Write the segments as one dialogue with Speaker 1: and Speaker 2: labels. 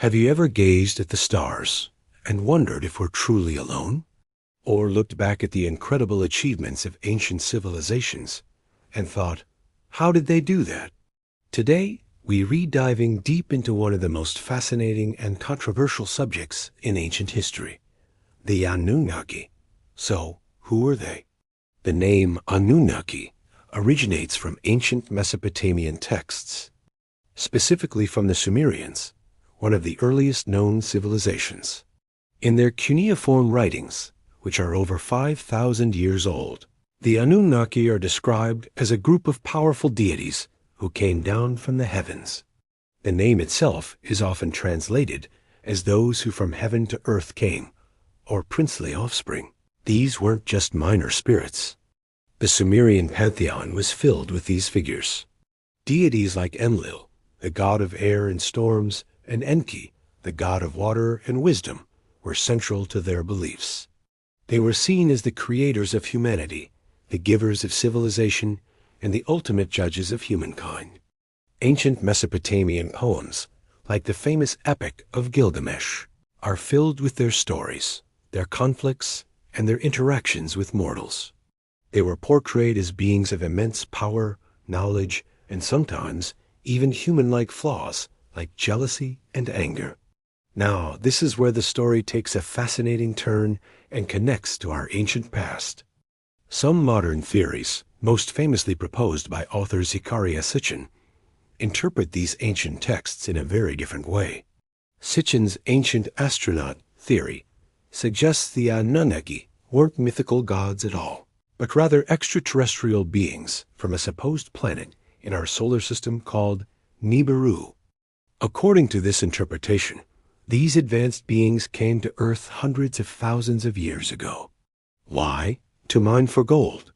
Speaker 1: Have you ever gazed at the stars and wondered if we're truly alone? Or looked back at the incredible achievements of ancient civilizations and thought, how did they do that? Today, we re-diving deep into one of the most fascinating and controversial subjects in ancient history, the Anunnaki. So, who were they? The name Anunnaki originates from ancient Mesopotamian texts, specifically from the Sumerians, one of the earliest known civilizations. In their cuneiform writings, which are over 5,000 years old, the Anunnaki are described as a group of powerful deities who came down from the heavens. The name itself is often translated as those who from heaven to earth came, or princely offspring. These weren't just minor spirits. The Sumerian pantheon was filled with these figures. Deities like Enlil, the god of air and storms, and Enki, the god of water and wisdom, were central to their beliefs. They were seen as the creators of humanity, the givers of civilization, and the ultimate judges of humankind. Ancient Mesopotamian poems, like the famous epic of Gilgamesh, are filled with their stories, their conflicts, and their interactions with mortals. They were portrayed as beings of immense power, knowledge, and sometimes even human-like flaws like jealousy and anger. Now, this is where the story takes a fascinating turn and connects to our ancient past. Some modern theories, most famously proposed by author Zecharia Sitchin, interpret these ancient texts in a very different way. Sitchin's ancient astronaut theory suggests the Anunnaki weren't mythical gods at all, but rather extraterrestrial beings from a supposed planet in our solar system called Nibiru. According to this interpretation, these advanced beings came to Earth hundreds of thousands of years ago. Why? To mine for gold.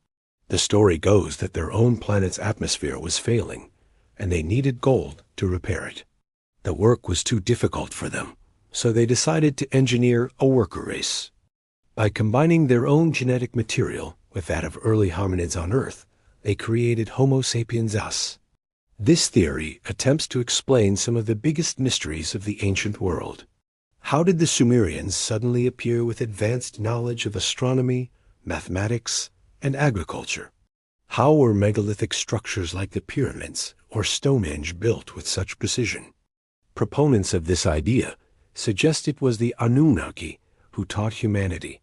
Speaker 1: The story goes that their own planet's atmosphere was failing, and they needed gold to repair it. The work was too difficult for them, so they decided to engineer a worker race. By combining their own genetic material with that of early hominids on Earth, they created Homo sapiens us. This theory attempts to explain some of the biggest mysteries of the ancient world. How did the Sumerians suddenly appear with advanced knowledge of astronomy, mathematics, and agriculture? How were megalithic structures like the pyramids or Stonehenge built with such precision? Proponents of this idea suggest it was the Anunnaki who taught humanity,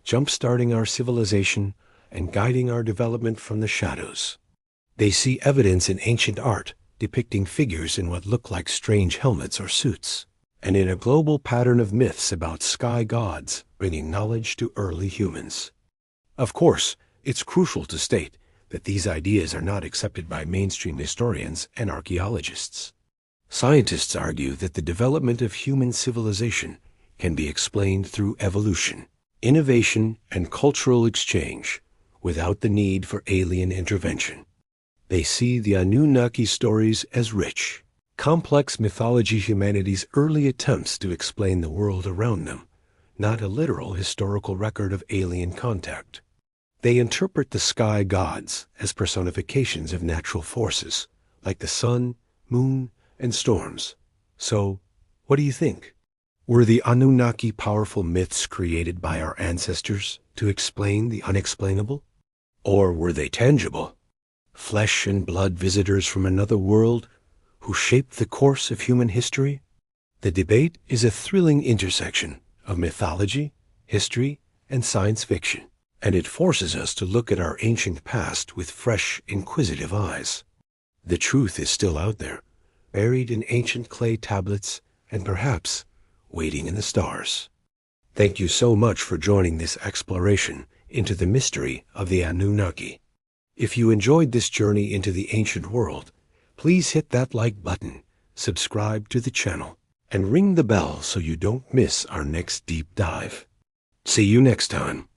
Speaker 1: jump-starting our civilization and guiding our development from the shadows. They see evidence in ancient art depicting figures in what look like strange helmets or suits, and in a global pattern of myths about sky gods bringing knowledge to early humans. Of course, it's crucial to state that these ideas are not accepted by mainstream historians and archaeologists. Scientists argue that the development of human civilization can be explained through evolution, innovation, and cultural exchange without the need for alien intervention. They see the Anunnaki stories as rich, complex mythology, humanity's early attempts to explain the world around them, not a literal historical record of alien contact. They interpret the sky gods as personifications of natural forces, like the sun, moon, and storms. So, what do you think? Were the Anunnaki powerful myths created by our ancestors to explain the unexplainable? Or were they tangible, flesh and blood visitors from another world who shaped the course of human history? The debate is a thrilling intersection of mythology, history, and science fiction, and it forces us to look at our ancient past with fresh, inquisitive eyes. The truth is still out there, buried in ancient clay tablets and perhaps waiting in the stars. Thank you so much for joining this exploration into the mystery of the Anunnaki. If you enjoyed this journey into the ancient world, please hit that like button, subscribe to the channel, and ring the bell so you don't miss our next deep dive. See you next time.